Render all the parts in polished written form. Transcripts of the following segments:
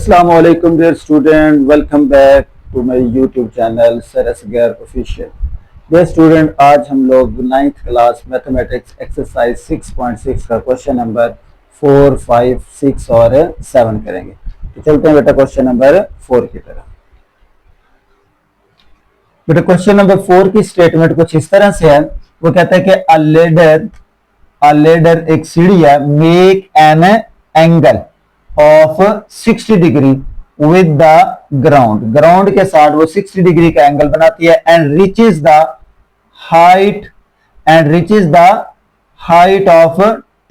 Assalamu alaikum dear student, welcome back to my YouTube channel sir Asgar official. dear student, आज हम लोग 9th class mathematics exercise 6.6 का question number 4, 5, 6 और 7 करेंगे। तो चलते हैं बेटा क्वेश्चन नंबर 4 की तरफ। बेटा क्वेश्चन नंबर 4 की स्टेटमेंट कुछ इस तरह से है, वो कहता है कि अ लेडर एक सीढ़ी है, make an angle of 60 degree with the ground के साथ वो 60 डिग्री का एंगल बनाती है and reaches the height of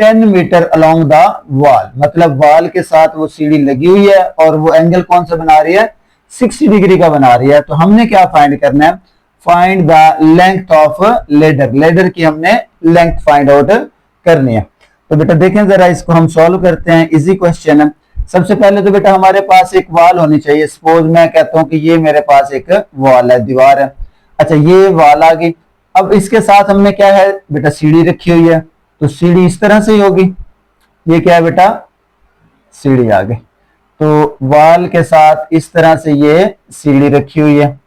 10 metre along the wall. मतलब वॉल के साथ वो सीढ़ी लगी हुई है और वो एंगल कौन सा बना रही है, 60 डिग्री का बना रही है। तो हमने क्या फाइंड करना है, find the length of ladder की हमने लेंथ फाइंड आउट करनी है। तो बेटा देखें जरा, इसको हम सॉल्व करते हैं। इजी क्वेश्चन है। सबसे पहले तो बेटा हमारे पास एक वॉल होनी चाहिए। सपोज मैं कहता हूं कि ये मेरे पास एक वॉल है, दीवार है। अच्छा, ये वॉल आ गई। अब इसके साथ हमने क्या है बेटा, सीढ़ी रखी हुई है। तो सीढ़ी इस तरह से ही होगी। ये क्या है बेटा, सीढ़ी आ गई। तो वॉल के साथ इस तरह से ये सीढ़ी रखी हुई है।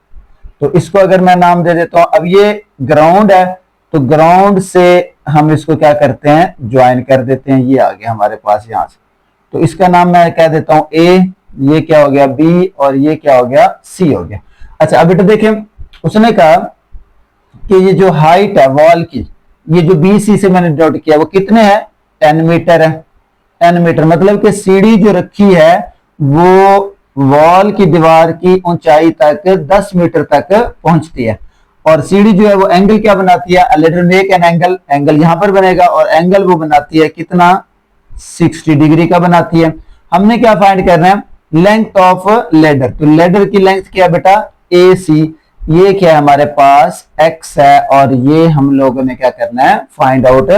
तो इसको अगर मैं नाम दे देता हूं, अब ये ग्राउंड है, तो ग्राउंड से हम इसको क्या करते हैं, ज्वाइन कर देते हैं। ये आ गया हमारे पास यहां से। तो इसका नाम मैं कह देता हूं ए, ये क्या हो गया बी, और ये क्या हो गया सी हो गया। अच्छा, अब बेटा देखें, उसने कहा कि ये जो हाइट है वॉल की, ये जो बी सी से मैंने नोट किया, वो कितने हैं, 10 मीटर है। 10 मीटर मतलब कि सीढ़ी जो रखी है वो वॉल की दीवार की ऊंचाई तक 10 मीटर तक पहुंचती है। और सीढ़ी जो है वो एंगल क्या बनाती है, लेटर मेक एन एंगल यहां पर बनेगा, और एंगल वो बनाती है कितना, 60 डिग्री का बनाती है। हमने क्या फाइंड करना है, लेंथ ऑफ लेडर। तो लेडर की लेंथ क्या है बेटा, ए सी। ये क्या है हमारे पास, एक्स है, और ये हम लोगों ने क्या करना है, फाइंड आउट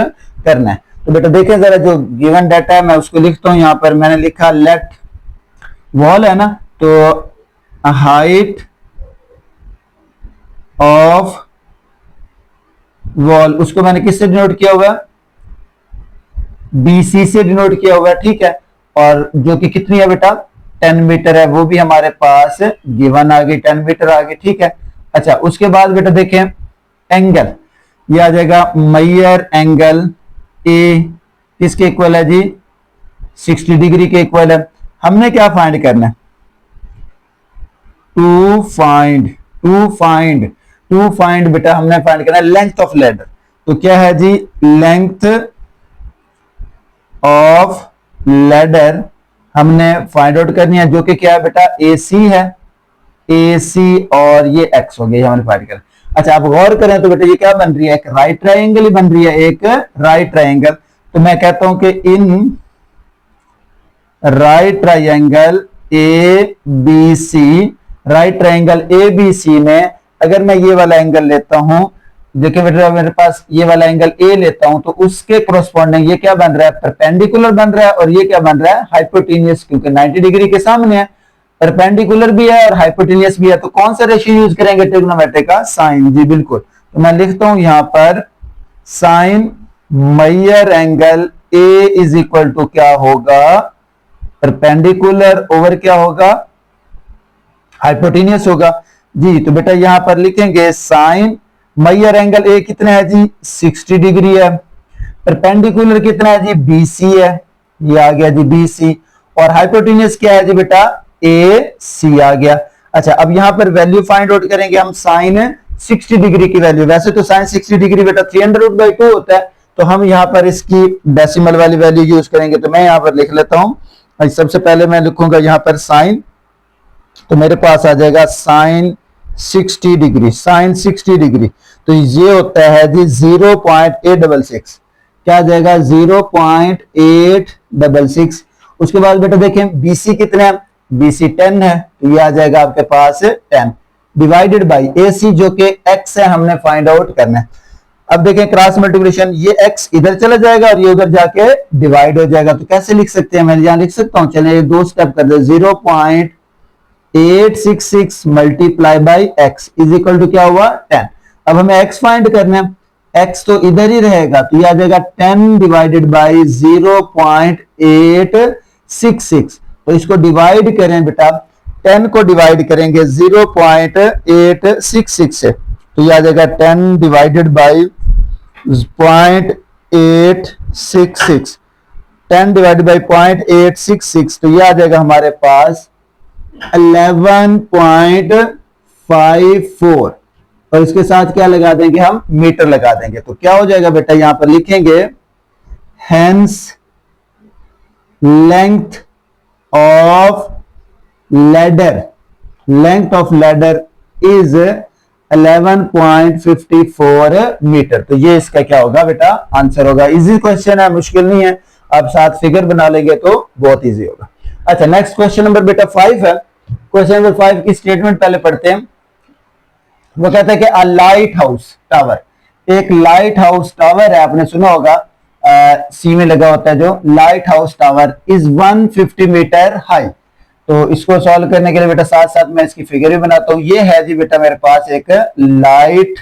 करना है। तो बेटा देखें जरा, जो गिवन डाटा है मैं उसको लिखता हूं। यहां पर मैंने लिखा लेट वॉल है ना, तो हाइट ऑफ वॉल, उसको मैंने किससे डिनोट किया हुआ है, बीसी से डिनोट किया हुआ है, ठीक है। और जो कि कितनी है बेटा, 10 मीटर है, वो भी हमारे पास गिवन आ गई, 10 मीटर आ गई, ठीक है। अच्छा, उसके बाद बेटा देखें एंगल, ये आ जाएगा मेजर एंगल ए, किसके इक्वल है जी, 60 डिग्री के इक्वल है। हमने क्या फाइंड करना है, टू फाइंड बेटा हमने फाइंड करना है लेंथ ऑफ लेडर। तो क्या है जी, लेंथ ऑफ लेडर हमने फाइंड आउट करनी है, जो कि क्या है बेटा, AC है, AC, और ये X हो गया, हमने फाइंड करना। अच्छा, आप गौर करें तो बेटा ये क्या बन रही है, एक राइट ट्रायंगल ही बन रही है, एक राइट ट्रायंगल। तो मैं कहता हूं कि इन right triangle ABC, right triangle ABC में अगर मैं ये वाला एंगल लेता हूं, देखिए बेटा मेरे पास ये वाला एंगल ए लेता हूं, तो उसके कोरस्पॉन्डिंग ये क्या बन रहा है, परपेंडिकुलर बन रहा है, और ये क्या बन रहा है, हाइपोटेनियस, क्योंकि 90 डिग्री के सामने है, परपेंडिकुलर भी है और हाइपोटेनियस भी है। तो कौन सा रेशियो यूज करेंगे, ट्रिग्नोमेट्री का साइन, जी बिल्कुल। तो मैं लिखता हूं यहां पर sine measure angle A is equal to क्या होगा, परपेंडिकुलर ओवर क्या होगा, हाइपोटेनियस होगा जी। तो बेटा यहां पर लिखेंगे साइन मेजर एंगल ए कितना है जी, 60 डिग्री है। परपेंडिकुलर कितना है जी, BC है, ये आ गया जी BC। और हाइपोटेनियस क्या है जी बेटा, AC आ गया। अच्छा, अब यहां पर वैल्यू फाइंड आउट करेंगे हम साइन 60 डिग्री की वैल्यू। वैसे तो साइन 60 डिग्री बेटा 300/2 होता है, तो हम यहां पर इसकी डेसिमल वाली वैल्यू यूज करेंगे। तो मैं यहां पर लिख लेता हूं, सबसे पहले मैं लिखूंगा यहां पर साइन, तो मेरे पास आ जाएगा साइन 60 डिग्री, साइन 60 डिग्री। तो ये होता है जी 0.866, क्या आ जाएगा 0.866। उसके बाद बेटा देखें BC कितना है, BC 10 है, तो ये आ जाएगा आपके पास 10 डिवाइडेड बाई AC जो कि X है, हमने फाइंड आउट करना है। अब देखें क्रॉस मल्टीप्लिकेशन, ये X इधर चला जाएगा और ये उधर जाके डिवाइड हो जाएगा। तो कैसे लिख सकते हैं, मैं यहां लिख सकता हूं, चलिए 2 स्टेप कर दे, 0.866 multiply by X is equal to क्या हुआ, 10। अब हमें X फाइंड करना है, X तो इधर ही रहेगा, तो ये आ जाएगा 10 डिवाइडेड बाई 0.866, तो इसको डिवाइड करें बेटा, 10 को डिवाइड करेंगे 0.866 से, तो ये आ जाएगा 10 डिवाइडेड बाई 0.866, 10 डिवाइडेड बाई 0.866, तो ये आ जाएगा हमारे पास 11.54, और इसके साथ क्या लगा देंगे हम, मीटर लगा देंगे। तो क्या हो जाएगा बेटा, यहां पर लिखेंगे hence length of ladder, length of ladder is 11.54 metre. तो ये इसका क्या होगा बेटा, आंसर होगा। इजी क्वेश्चन है, मुश्किल नहीं है, आप साथ फिगर बना लेंगे तो बहुत इजी होगा। अच्छा, नेक्स्ट क्वेश्चन नंबर बेटा 5 है। क्वेश्चन नंबर 5 की स्टेटमेंट पहले पढ़ते हैं। वो कहता है कि अ लाइट हाउस टावर, एक लाइट हाउस टावर है, आपने सुना होगा सी में लगा होता है जो lighthouse tower, is 150 metre high. तो इसको सॉल्व करने के लिए बेटा साथ साथ मैं इसकी फिगर भी बनाता हूं। ये है जी बेटा मेरे पास एक लाइट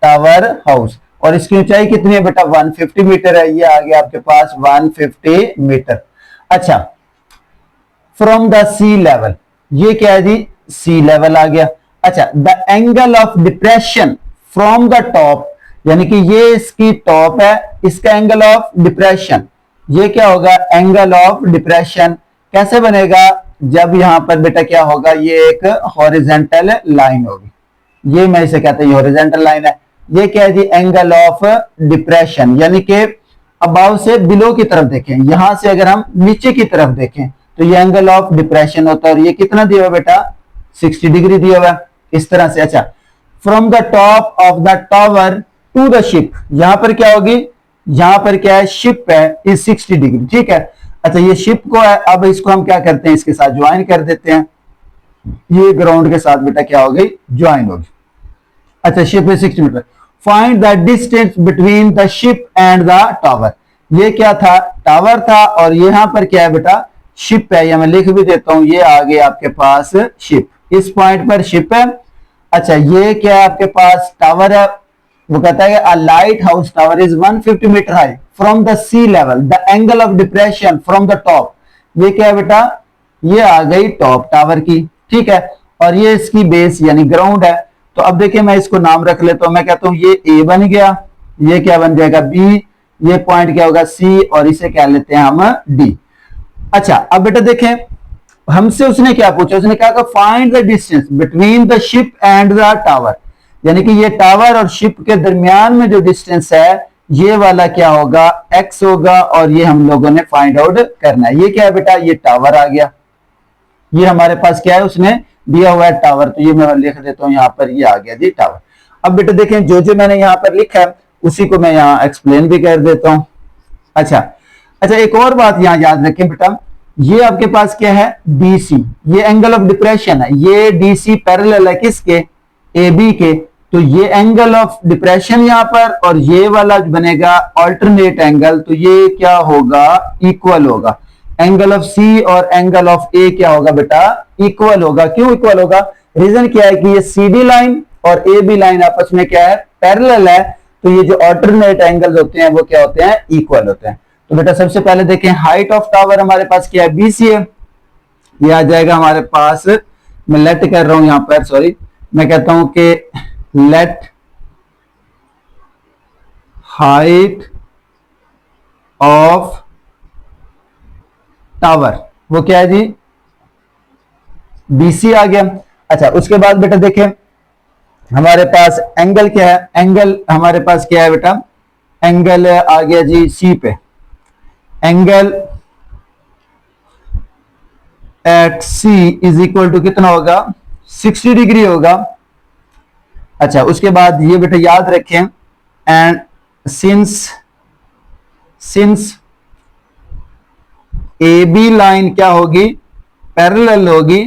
टावर हाउस, और इसकी ऊंचाई कितनी है बेटा, 150 मीटर है। ये आ गया आपके पास 150 मीटर। अच्छा, फ्रॉम द सी लेवल, ये क्या है जी, सी लेवल आ गया। अच्छा, the angle of depression from the top, यानी कि ये इसकी टॉप है, इसका एंगल ऑफ डिप्रेशन, ये क्या होगा, एंगल ऑफ डिप्रेशन कैसे बनेगा, जब यहां पर बेटा क्या होगा, ये एक हॉरिजेंटल लाइन होगी, ये मैं इसे कहते हैं हॉरिजेंटल लाइन है। ये क्या है जी, एंगल ऑफ डिप्रेशन, यानी कि अबाव से बिलो की तरफ देखें, यहां से अगर हम नीचे की तरफ देखें तो ये एंगल ऑफ डिप्रेशन होता है। और ये कितना दिया हुआ बेटा, 60 डिग्री दिया हुआ इस तरह से। अच्छा, from the top of the tower to the ship, यहां पर क्या होगी, यहां पर क्या है, शिप है, इज 60 डिग्री, ठीक है। अच्छा, ये शिप को है, अब इसको हम क्या करते हैं, इसके साथ ज्वाइन कर देते हैं, ये ग्राउंड के साथ बेटा क्या हो गई, ज्वाइन होगी। अच्छा, ship is 60 metre. Find the distance between the ship and the tower, ये क्या था, टावर था, और यहां पर क्या है बेटा, शिप है। या मैं लिख भी देता हूं, ये आ गया आपके पास शिप, इस पॉइंट पर शिप है। अच्छा, ये क्या है आपके पास, टावर है। वो कहता है a lighthouse tower is 150 metre high from the sea level, the angle of depression from the top, ये क्या है बेटा, ये आ गई टॉप टावर की, ठीक है। और ये इसकी बेस यानी ग्राउंड है। तो अब देखिए मैं इसको नाम रख लेता हूं, मैं कहता हूं ये ए बन गया, ये क्या बन जाएगा बी, ये पॉइंट क्या होगा सी, और इसे क्या लेते हैं हम डी। अच्छा, अब बेटा देखें हमसे उसने क्या पूछा, उसने कहा find the distance between the ship and the tower, यानी कि ये टावर और शिप के दरमियान में जो डिस्टेंस है ये वाला क्या होगा, x होगा, और ये हम लोगों ने फाइंड आउट करना है। ये क्या है बेटा, ये टावर आ गया, ये हमारे पास क्या है, उसने दिया हुआ है टावर, तो ये मैं लिख देता हूं यहां पर, ये आ गया जी टावर। अब बेटा देखें जो जो मैंने यहां पर लिखा है उसी को मैं यहां एक्सप्लेन भी कर देता हूं। अच्छा, एक और बात यहां याद रखें बेटा, ये आपके पास क्या है, डीसी, ये एंगल ऑफ डिप्रेशन है, ये डीसी पैरेलल है किसके, AB के, तो ये एंगल ऑफ डिप्रेशन यहां पर, और ये वाला बनेगा अल्टरनेट एंगल, तो ये क्या होगा, इक्वल होगा। एंगल ऑफ सी और एंगल ऑफ ए क्या होगा बेटा, इक्वल होगा। क्यों इक्वल होगा, रीजन क्या है कि ये CD लाइन और AB लाइन आपस में क्या है, पैरेलल है, तो ये जो अल्टरनेट एंगल्स होते हैं वो क्या होते हैं, इक्वल होते हैं। तो बेटा सबसे पहले देखें हाइट ऑफ टावर हमारे पास क्या है, BC है, ये आ जाएगा हमारे पास, मैं लेट कर रहा हूं यहां पर, सॉरी, मैं कहता हूं कि लेट हाइट ऑफ टावर, वो क्या है जी, BC आ गया। अच्छा, उसके बाद बेटा देखें हमारे पास एंगल क्या है, एंगल हमारे पास क्या है बेटा, एंगल आ गया जी C पे, angle at C is equal to कितना होगा, 60 डिग्री होगा। अच्छा, उसके बाद ये बेटा याद रखें, एंड सिंस AB लाइन क्या होगी, पैरेलल होगी,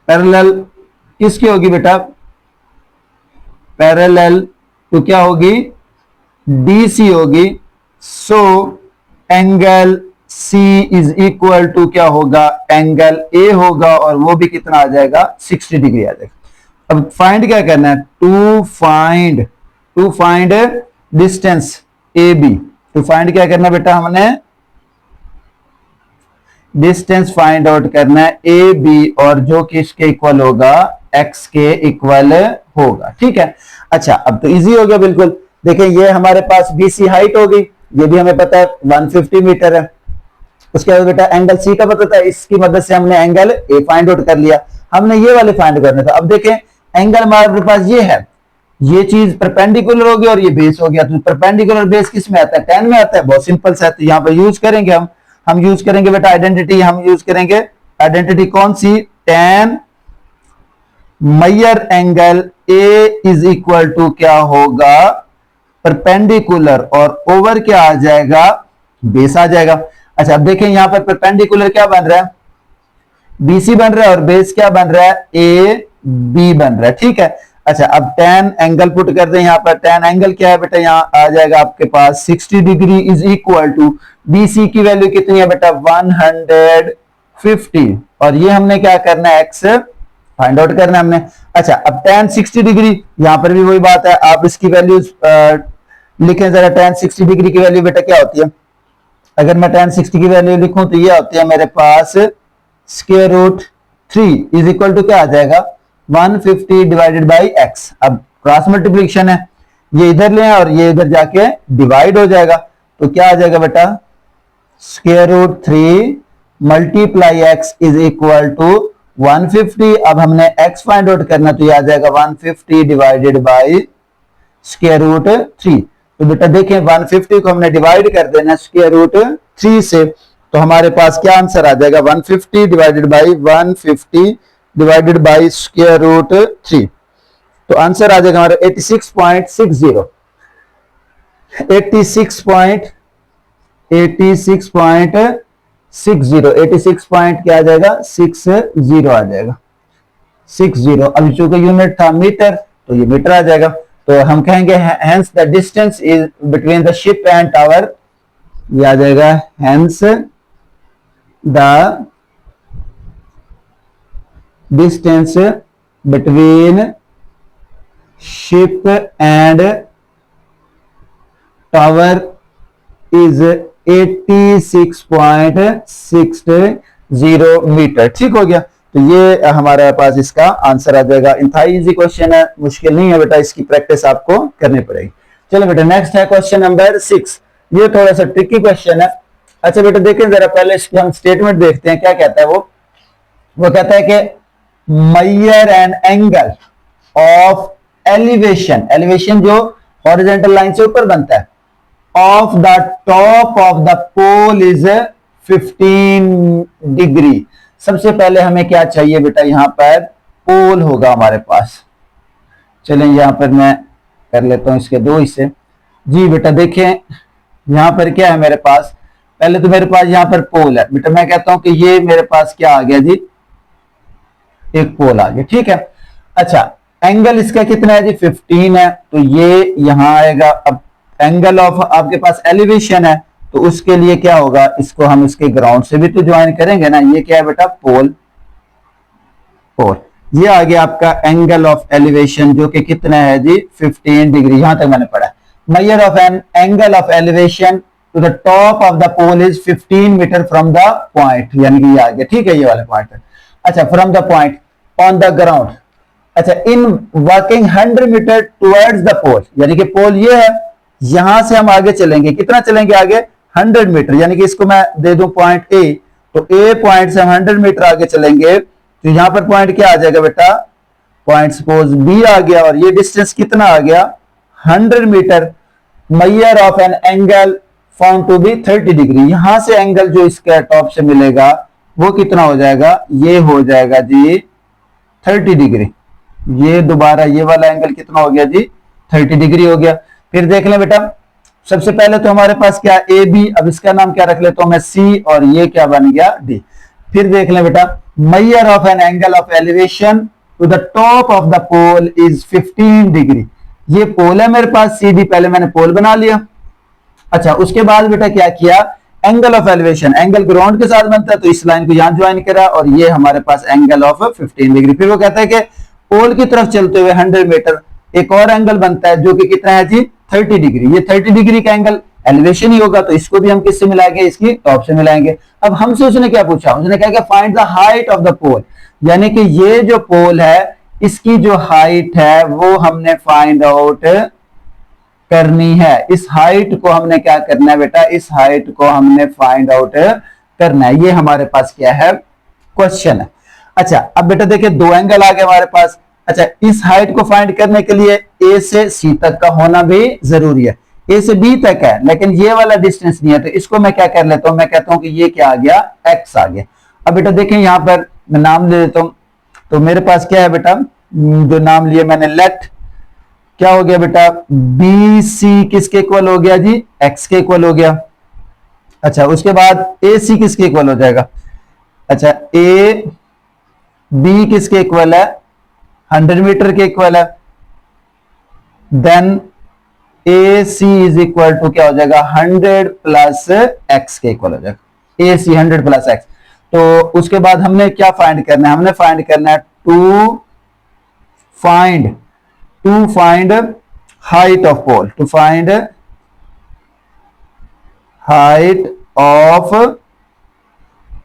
पैरेलल किसकी होगी बेटा, पैरेलल तो क्या होगी, DC होगी। So angle C is equal to क्या होगा, एंगल A होगा, और वो भी कितना आ जाएगा, 60 डिग्री आ जाएगा। अब फाइंड क्या करना है, to find distance AB, to find क्या करना बेटा, हमने डिस्टेंस फाइंड आउट करना है ए बी, और जो कि इसके इक्वल होगा एक्स के इक्वल होगा। ठीक है, अच्छा अब तो इजी हो गया बिल्कुल। देखें ये हमारे पास बीसी हाइट हो गई, ये भी हमें पता है 150 मीटर है। उसके बाद बेटा एंगल सी का पता था, इसकी मदद से हमने एंगल ए फाइंड आउट कर लिया। हमने ये वाले फाइंड करने था। अब देखें एंगल हमारे पास ये है, ये चीज परपेंडिकुलर हो गया और ये बेस हो गया। तो परपेंडिकुलर बेस किस में आता है? tan में आता है। बहुत सिंपल सा है, तो यहाँ पर यूज करेंगे हम यूज करेंगे बेटा आइडेंटिटी, हम यूज करेंगे आइडेंटिटी कौन सी? tan मैयर angle A is equal to क्या होगा? परपेंडिकुलर, और ओवर क्या आ जाएगा? बेस आ जाएगा। अच्छा अब देखें यहां पर परपेंडिकुलर क्या बन रहा है? बीसी बन रहा है, और बेस क्या बन रहा है? ए बी बन रहा है। ठीक है, अच्छा अब tan एंगल पुट कर दें यहाँ पर। tan एंगल क्या है बेटा? यहाँ आ जाएगा आपके पास 60 degree is equal to BC की वैल्यू कितनी है बेटा? 150, और ये हमने क्या करना है? एक्स फाइंड आउट करना है हमने। अच्छा अब tan 60 डिग्री, यहां पर भी वही बात है, आप इसकी वैल्यू लिखें जरा। tan 60 डिग्री की वैल्यू बेटा क्या होती है? अगर मैं tan 60 की वैल्यू लिखूं तो ये होती है मेरे पास square root 3 is equal to क्या आ जाएगा? 150 डिवाइडेड बाई एक्स। अब क्रॉस मल्टीप्लिकेशन है, ये इधर ले और ये इधर जाके डिवाइड हो जाएगा, तो क्या आ जाएगा बेटा? Square root 3 multiply X is equal to 150। अब हमने x फाइंड आउट करना, तो ये आ जाएगा 150 डिवाइडेड बाई स्क्वायर रूट 3। तो बेटा देखें 150 को हमने डिवाइड कर देना स्क्वायर रूट 3 से, तो हमारे पास क्या आंसर आ जाएगा? 150 divided by 150 divided by square root 3। तो आंसर आ जाएगा हमारा 86.60 क्या आ जाएगा? 60 आ जाएगा, 60। अब चूंकि यूनिट था मीटर, तो ये मीटर आ जाएगा। तो हम कहेंगे hence the distance is between the ship and tower, ये आ जाएगा hence the distance between ship and tower is 86.60 metre. ठीक हो गया, तो ये हमारे पास इसका आंसर आ जाएगा। इंतहाई इजी क्वेश्चन है, मुश्किल नहीं है बेटा, इसकी प्रैक्टिस आपको करनी पड़ेगी। चलो बेटा नेक्स्ट है क्वेश्चन नंबर 6। ये थोड़ा सा ट्रिकी क्वेश्चन है। अच्छा बेटा देखें जरा, पहले इसको हम स्टेटमेंट देखते हैं क्या कहता है। वो कहता है कि मैयर an angle of elevation, elevation जो हॉरिजॉन्टल लाइन से ऊपर बनता है, of the top of the pole is 15 degree. सबसे पहले हमें क्या चाहिए बेटा? यहां पर पोल होगा हमारे पास। चलें यहां पर मैं कर लेता हूं इसके दो हिस्से। जी बेटा देखें यहां पर क्या है मेरे पास? पहले तो मेरे पास यहां पर पोल है बेटा, मैं कहता हूं कि ये मेरे पास क्या आ गया जी? एक पोल आ गया। ठीक है, अच्छा एंगल इसका कितना है जी? 15 है, तो ये यहां आएगा। अब एंगल ऑफ आपके पास एलिवेशन है, तो उसके लिए क्या होगा? इसको हम इसके ग्राउंड से भी तो ज्वाइन करेंगे ना। ये क्या है बेटा? पोल। और ये आ गया आपका एंगल ऑफ एलिवेशन, जो कि कितना है जी? 15 डिग्री। यहां तक मैंने पढ़ा। Measure of an angle of elevation to the top of the pole is 15 metre from the point, यानी कि ये आ गया। ठीक है, ये वाला पॉइंट है। अच्छा from the point on the ground. अच्छा in walking 100 metre towards the pole, यानी कि पोल ये है, यहां से हम आगे चलेंगे। कितना चलेंगे आगे? 100 मीटर, यानी कि इसको मैं दे दूं पॉइंट ए, तो ए पॉइंट से हम 100 मीटर आगे चलेंगे, तो यहां पर पॉइंट क्या आ जाएगा बेटा? पॉइंट सपोज बी आ गया, और ये डिस्टेंस कितना आ गया? 100 metre. Measure of an angle found to be 30 degree. यहां से एंगल जो इसके टॉप से मिलेगा वो कितना हो जाएगा? ये हो जाएगा जी 30 डिग्री। ये दोबारा ये वाला एंगल कितना हो गया जी? 30 डिग्री हो गया। फिर देख लें बेटा, सबसे पहले तो हमारे पास क्या? A B. अब इसका नाम क्या रख लेता हूं मैं? सी, और ये क्या बन गया? डी। फिर देख लें बेटा, measure of an angle of elevation to the top of the pole is 15 degree. ये पोल है मेरे पास, सी डी। पहले मैंने पोल बना लिया। अच्छा उसके बाद बेटा क्या किया? Angle of elevation, angle ground के साथ बनता है, तो इस लाइन को यहां ज्वाइन करा, और ये हमारे पास एंगल ऑफ 15 डिग्री। फिर वो कहता है कि पोल की तरफ चलते हुए 100 मीटर एक और एंगल बनता है, जो कि कितना है जी? 30 डिग्री। ये 30 डिग्री का एंगल एलिवेशन ही होगा, तो इसको भी हम किससे मिलाएंगे, इसकी टॉप से मिलाएंगे। अब हमसे उसने क्या पूछा, उसने कहा कि find the height of the pole, यानी कि ये जो पोल है इसकी जो हाइट है वो हमने फाइंड आउट करनी है। इस हाइट को हमने क्या करना है बेटा, इस हाइट को हमने फाइंड आउट करना है। ये हमारे पास क्या है, क्वेश्चन है। अच्छा अब बेटा देखिए दो एंगल आ गए हमारे पास। अच्छा इस हाइट को फाइंड करने के लिए ए से सी तक का होना भी जरूरी है, ए से बी तक है, लेकिन ये वाला डिस्टेंस नहीं है, तो इसको मैं क्या कर लेता हूं, मैं कहता हूं कि ये क्या आ गया, एक्स आ गया। अब बेटा देखें यहां पर मैं नाम ले लेता हूं, तो मेरे पास क्या है बेटा, जो नाम लिए मैंने, लेट क्या हो गया बेटा, बी सी किसके इक्वल हो गया जी, एक्स के इक्वल हो गया। अच्छा उसके बाद ए सी किसके इक्वल हो जाएगा, अच्छा ए बी किसके इक्वल है, 100 मीटर के इक्वल है। Then A C is equal to क्या हो जाएगा, 100 प्लस एक्स के इक्वल हो जाएगा, ए सी 100 प्लस एक्स। तो उसके बाद हमने क्या फाइंड करना है, हमने फाइंड करना है to find height of pole, to find height of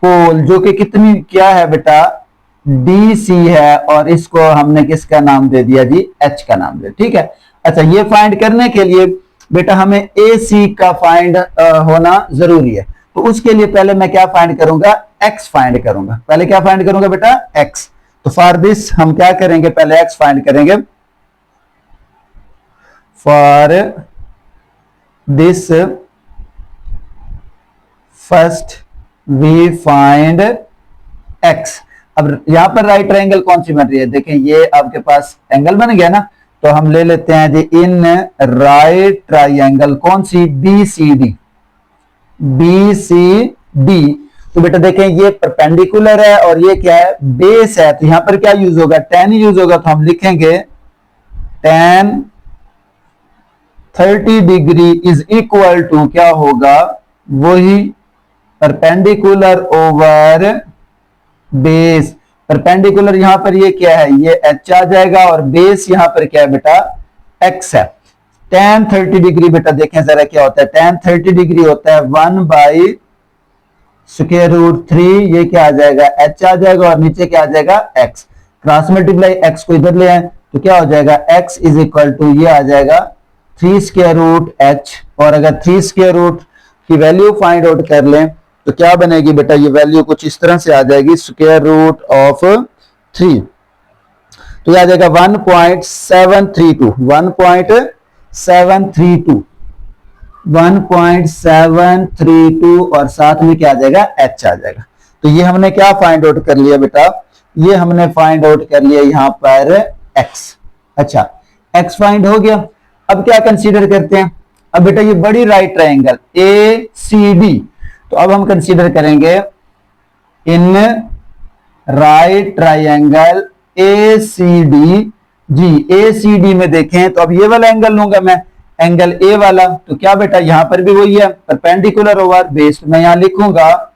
pole, जो कि कितनी क्या है बेटा, डी सी है, और इसको हमने किसका नाम दे दिया जी, एच का नाम दे, ठीक है। अच्छा ये फाइंड करने के लिए बेटा हमें ए सी का फाइंड होना जरूरी है, तो उसके लिए पहले मैं क्या फाइंड करूंगा, एक्स फाइंड करूंगा। पहले क्या फाइंड करूंगा बेटा, एक्स। तो फॉर दिस हम क्या करेंगे, पहले एक्स फाइंड करेंगे। For this first we find X. अब यहां पर राइट ट्रायंगल कौन सी बन रही है, देखें ये आपके पास एंगल बन गया ना, तो हम ले लेते हैं जी इन राइट ट्रायंगल, कौन सी, B C D, B C D. तो बेटा देखें ये परपेंडिकुलर है और ये क्या है, बेस है, तो यहां पर क्या यूज होगा, tan यूज होगा, तो हम लिखेंगे tan 30 degree is equal to क्या होगा, वही परपेंडिकुलर ओवर बेस। परपेंडिकुलर यहां पर ये क्या है, ये एच आ जाएगा, और बेस यहां पर क्या है बेटा, एक्स है। tan 30 डिग्री बेटा देखें जरा क्या होता है, tan 30 डिग्री होता है 1/√3, ये क्या आ जाएगा, एच आ जाएगा, और नीचे क्या आ जाएगा, एक्स। क्रॉस मल्टीप्लाई एक्स को इधर ले आए तो क्या हो जाएगा, एक्स इज इक्वल टू ये आ जाएगा 3√h, और अगर 3 की वैल्यू फाइंड आउट कर लें तो क्या बनेगी बेटा, ये वैल्यू कुछ इस तरह से आ जाएगी, √3, तो ये आ जाएगा 1.732 और साथ में क्या आ जाएगा, एच आ जाएगा। तो ये हमने क्या फाइंड आउट कर लिया बेटा, ये हमने फाइंड आउट कर लिया यहां पर एक्स। अच्छा एक्स फाइंड हो गया, अब क्या कंसीडर करते हैं, अब बेटा ये बड़ी right triangle A C D, तो अब हम कंसीडर करेंगे in right triangle A C D जी। ए सी डी में देखें तो अब ये वाला एंगल लूंगा मैं, एंगल ए वाला, तो क्या बेटा यहां पर भी वही है, परपेंडिकुलर ओवर बेस, मैं यहां लिखूंगा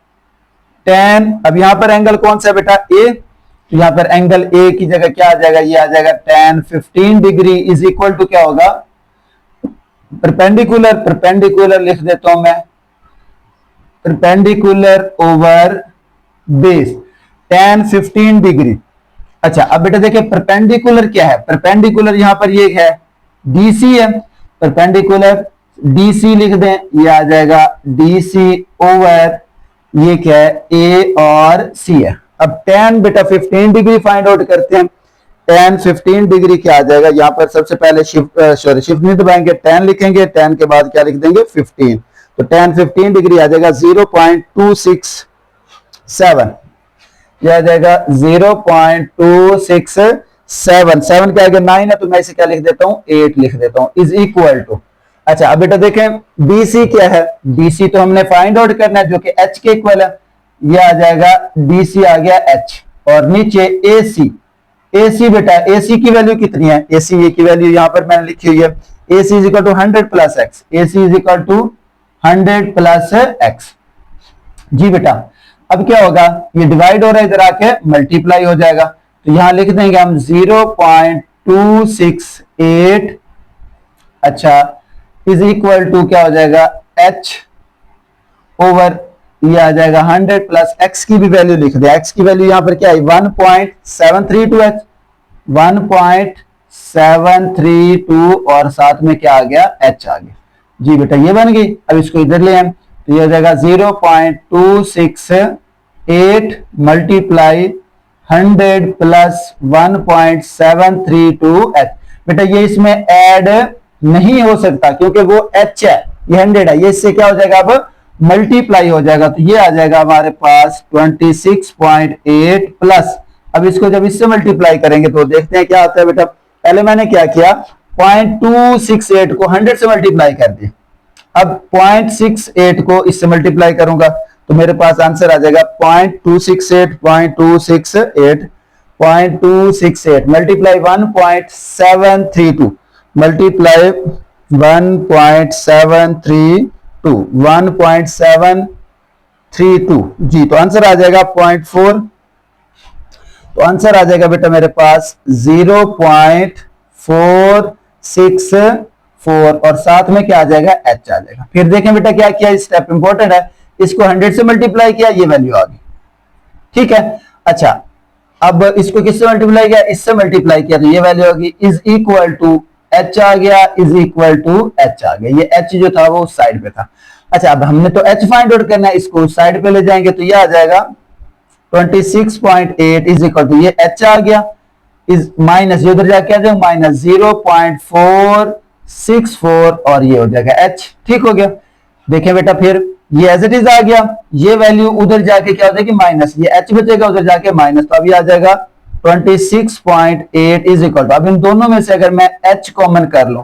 tan। अब यहां पर एंगल कौन सा है बेटा, ए, तो यहां पर एंगल ए की जगह क्या आ जाएगा, ये आ जाएगा tan 15 degree is equal to क्या होगा, परपेंडिकुलर लिख देता हूं मैं, perpendicular over base tan 15 degree. अच्छा अब बेटा देखिए परपेंडिकुलर क्या है, परपेंडिकुलर यहां पर ये है डीसी है, परपेंडिकुलर डीसी लिख दें, ये आ जाएगा डीसी ओवर ये क्या है, ए और सी है। अब tan बेटा 15 डिग्री फाइंड आउट करते हैं, tan 15 डिग्री क्या आ जाएगा, यहां पर सबसे पहले शिफ्ट नहीं दबाएंगे, tan लिखेंगे, tan के बाद क्या लिख देंगे 15, तो tan 15 डिग्री आ जाएगा 0.267, यह आ जाएगा 0.267, 7 के आगे 9 है तो मैं इसे क्या लिख देता हूं, 8 लिख देता हूं, इज इक्वल टू। अच्छा अब बेटा देखें BC क्या है, BC तो हमने फाइंड आउट करना है जो कि H के इक्वल है, यह आ जाएगा DC आ गया H, और नीचे AC, AC बेटा AC की वैल्यू कितनी है, AC की वैल्यू यहां पर मैंने लिखी हुई है, AC is equal to 100 plus x, AC is equal to 100 plus x जी बेटा। अब क्या होगा, ये डिवाइड हो रहा है, इधर आके मल्टीप्लाई हो जाएगा, तो यहां लिख देंगे हम 0.268, अच्छा इज इक्वल टू क्या हो जाएगा एच ओवर ये आ जाएगा 100 प्लस एक्स की भी वैल्यू लिख दे। एक्स की वैल्यू यहां पर क्या है 1.732 एच 1.732 और साथ में क्या आ गया एच आ गया। जी बेटा ये बन गई। अब इसको इधर ले आए तो ये हो जाएगा 0.268 मल्टीप्लाई 100 प्लस 1.732 एच। बेटा ये इसमें ऐड नहीं हो सकता क्योंकि वो एच है, ये 100 है, ये इससे क्या हो जाएगा अब मल्टीप्लाई हो जाएगा। तो ये आ जाएगा हमारे पास 26.8 प्लस, अब इसको जब इससे मल्टीप्लाई करेंगे तो देखते हैं क्या आता है। बेटा पहले मैंने क्या किया 0.268 को 100 से मल्टीप्लाई कर दिया, अब 0.68 को इससे मल्टीप्लाई करूंगा तो मेरे पास आंसर आ जाएगा 0.268 मल्टीप्लाई 1.732 मल्टीप्लाई 1.732 जी। तो आंसर आ जाएगा 0.4। तो आंसर आ जाएगा बेटा मेरे पास 0.464 और साथ में क्या आ जाएगा एच आ जाएगा। फिर देखें बेटा क्या किया, स्टेप इंपॉर्टेंट है, इसको 100 से मल्टीप्लाई किया, ये वैल्यू आ गई, ठीक है। अच्छा अब इसको किससे मल्टीप्लाई किया, इससे मल्टीप्लाई किया तो ये वैल्यू होगी इज इक्वल टू एच आ गया, इज इक्वल टू एच आ गया। ये एच जो था वो उस साइड पे था। अच्छा अब हमने तो एच फाइंड आउट करना है, इसको उस साइड पे ले जाएंगे तो ये आ जाएगा 26.8 इज इक्वल टू ये एच आ गया, इज माइनस ये उधर जाके आ जाएगा माइनस 0.464 और ये हो जाएगा एच, ठीक हो गया। देखें बेटा फिर ये एज इट इज आ गया, ये वैल्यू उधर जाके क्या हो जाएगी माइनस, ये एच बचेगा उधर जाके माइनस, तो अब ये आ जाएगा 26.8 इज इक्वल टू, अब इन दोनों में से अगर मैं एच कॉमन कर लूं,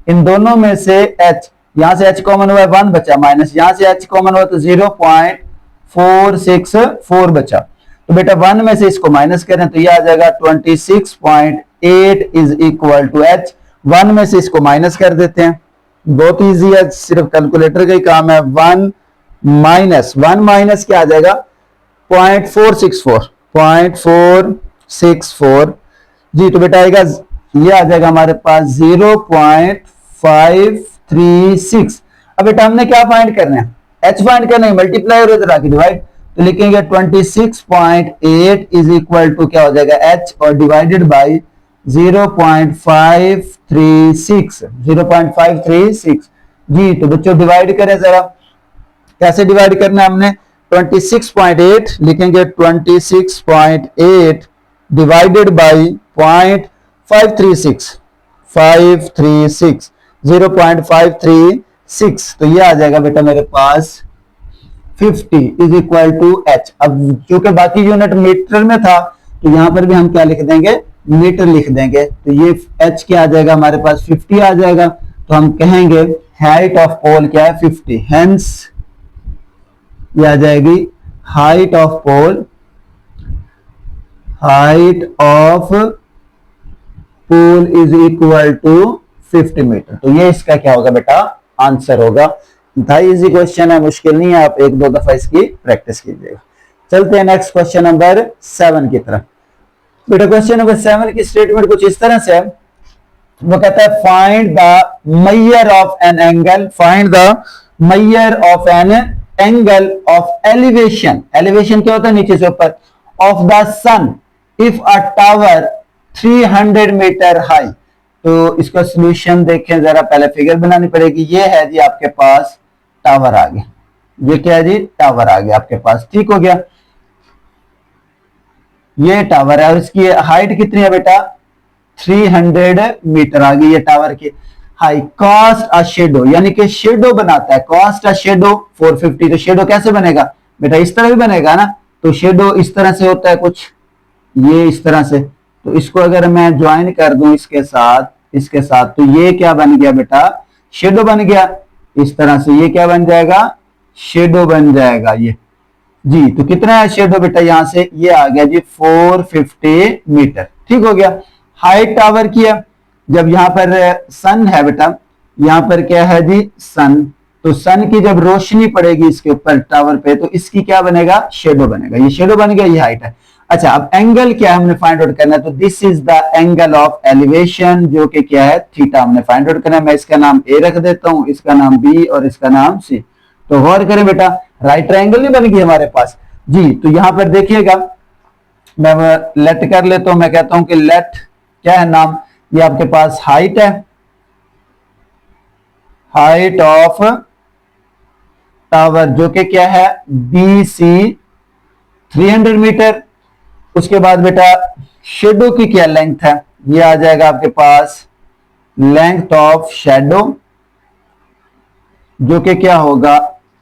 इन दोनों में से एच, यहां से एच कॉमन हुआ है 1 बचा, माइनस यहां से एच कॉमन हुआ तो 0.464 बचा। तो बेटा 1 में से इसको माइनस करें तो ये आ जाएगा 26.8 इज इक्वल टू एच। 1 में से इसको माइनस कर देते हैं, बहुत इजी है, सिर्फ कैलकुलेटर का ही काम है। 1 माइनस क्या आ जाएगा 0.464 जी। तो बेटा आएगा ये आ जाएगा हमारे पास 0.536। अब बेटा हमने क्या फाइंड करना है, एच फाइंड करना है, मल्टीप्लाई और इधर आके डिवाइड, तो लिखेंगे 26.8 इज इक्वल टू क्या हो जाएगा एच और डिवाइडेड बाई 0.536 जी। तो बच्चों डिवाइड करें जरा, कैसे डिवाइड करना है हमने, 26.8 लिखेंगे 26.8 डिवाइडेड बाई 0.536 0.536, तो ये आ जाएगा बेटा मेरे पास 50 इज इक्वल टू एच। अब क्योंकि बाकी यूनिट मीटर में था तो यहां पर भी हम क्या लिख देंगे, मीटर लिख देंगे, तो ये एच क्या आ जाएगा हमारे पास 50 आ जाएगा। तो हम कहेंगे हाइट ऑफ पोल क्या है 50, हेंस ये आ जाएगी height of pole, height of pole is equal to 50 metre. तो ये इसका क्या होगा बेटा आंसर होगा। था इजी क्वेश्चन है, मुश्किल नहीं है, आप एक दो दफा इसकी प्रैक्टिस कीजिएगा। चलते हैं नेक्स्ट क्वेश्चन नंबर 7 की तरफ। बेटा क्वेश्चन नंबर 7 की स्टेटमेंट कुछ इस तरह से है, वो कहता है find the measure of an angle, find the measure of an angle of elevation, elevation क्या होता है नीचे से ऊपर, of the sun if a tower 300 metre high. तो इसका सॉल्यूशन देखें जरा, पहले फिगर बनानी पड़ेगी। ये है जी आपके पास टावर आ गया, ये क्या है जी टावर आ गया आपके पास, ठीक हो गया, ये टावर है और इसकी हाइट कितनी है बेटा 300 मीटर आ गई ये टावर की हाई। कास्ट अ शेडो, यानी कि शेडो बनाता है, कास्ट अ शेडो 450। तो शेडो कैसे बनेगा बेटा, इस तरह भी बनेगा ना, तो शेडो इस तरह से होता है कुछ, ये इस तरह से, तो इसको अगर मैं ज्वाइन कर दूं इसके साथ तो ये क्या बन गया बेटा शेडो बन गया, इस तरह से ये क्या बन जाएगा शेडो बन जाएगा ये जी। तो कितना है शेडो बेटा, यहां से ये आ गया जी 450 मीटर, ठीक हो गया। हाइट टावर की है, जब यहां पर सन है बेटा, यहां पर क्या है जी सन, तो सन की जब रोशनी पड़ेगी इसके ऊपर टावर पे तो इसकी क्या बनेगा शेडो बनेगा, ये शेडो बन गया, ये हाइट है। अच्छा, अब एंगल क्या है हमने फाइंड आउट करना है, तो this is the angle of elevation, जो कि क्या है थीटा हमने फाइंड आउट करना है। मैं इसका नाम ए रख देता हूं, इसका नाम बी और इसका नाम सी। तो गौर करें बेटा, राइट ट्रायंगल नहीं बन गई हमारे पास जी। तो यहां पर देखिएगा, मैं लेट कर लेता हूं, मैं कहता हूं कि लेट क्या है नाम, ये आपके पास हाइट है, हाइट ऑफ टावर, जो कि क्या है बी सी 300 मीटर। उसके बाद बेटा शेडो की क्या लेंथ है, ये आ जाएगा आपके पास लेंथ ऑफ शेडो, जो कि क्या होगा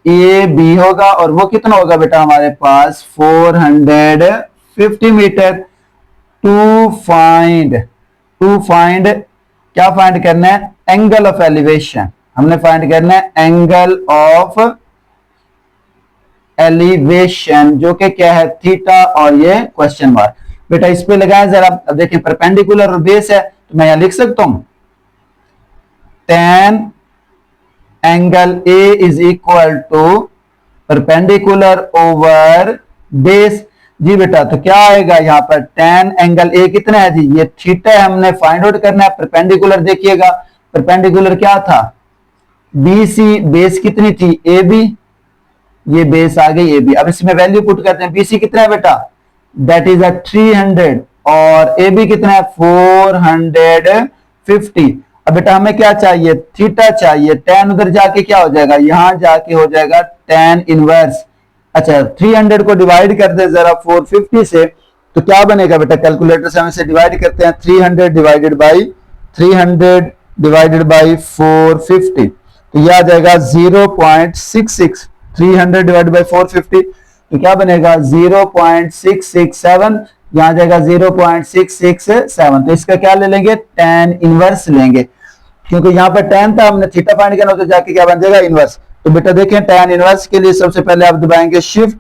ए बी होगा, और वो कितना होगा बेटा हमारे पास 450 मीटर। टू फाइंड क्या फाइंड करना है, एंगल ऑफ एलिवेशन। हमने फाइंड करना है एंगल ऑफ एलिवेशन, जो कि क्या है थीटा और ये क्वेश्चन मार्क। बेटा इस पे लगाए जरा, अब देखिए परपेंडिकुलर और बेस है, तो मैं यहां लिख सकता हूं tan angle A is equal to perpendicular over base. जी बेटा, तो क्या आएगा यहां पर tan एंगल A कितना है जी, ये थीटा है, हमने फाइंड आउट करना है। परपेंडिकुलर देखिएगा, परपेंडिकुलर क्या था BC, बेस कितनी थी AB, ये बेस आ गई AB। अब इसमें वैल्यू पुट करते हैं, BC कितना है बेटा, दैट इज 300, और AB कितना है 450। अब बेटा हमें क्या चाहिए, थीटा चाहिए। tan उधर जाके क्या हो जाएगा, यहां जाके हो जाएगा tan इनवर्स। अच्छा, 300 को डिवाइड कर दे जरा 450 से, तो क्या बनेगा बेटा, कैलकुलेटर से हम इसे डिवाइड करते हैं, 300 डिवाइडेड बाई 450, तो यह आ जाएगा 0.66। 300 डिवाइड बाई 450, तो क्या बनेगा 0.667, यहां जाएगा 0.667। तो इसका क्या ले लेंगे, tan इनवर्स लेंगे, क्योंकि यहां पर tan था, हमने थीटा फाइंड करना, तो जाके क्या बन जाएगा इनवर्स। तो बेटा देखें, tan इनवर्स के लिए सबसे पहले आप दबाएंगे शिफ्ट,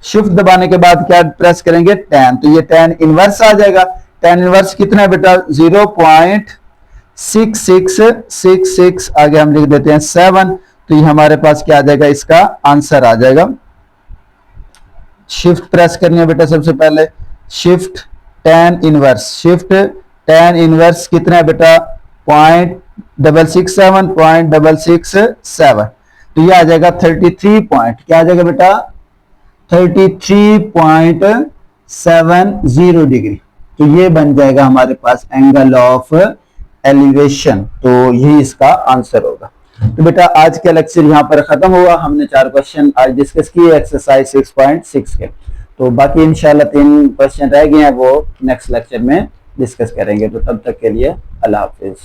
शिफ्ट दबाने के बाद क्या प्रेस करेंगे tan, तो ये tan इनवर्स आ जाएगा। tan इनवर्स कितना है बेटा 0.6666, आगे हम लिख देते हैं 7, तो ये हमारे पास क्या आ जाएगा, इसका आंसर आ जाएगा। शिफ्ट प्रेस करनी है बेटा सबसे पहले, shift tan inverse, shift tan inverse कितना है बेटा 0.667, तो ये आ जाएगा 33 पॉइंट, क्या आ जाएगा बेटा 33.70 डिग्री। तो ये बन जाएगा हमारे पास एंगल ऑफ एलिवेशन, तो यही इसका आंसर होगा। तो बेटा आज का लेक्चर यहाँ पर खत्म हुआ। हमने 4 क्वेश्चन आज डिस्कस किए एक्सरसाइज 6.6 के, तो बाकी इंशाल्लाह 3 क्वेश्चन रह गए हैं, वो नेक्स्ट लेक्चर में डिस्कस करेंगे। तो तब तक के लिए अल्लाह हाफिज।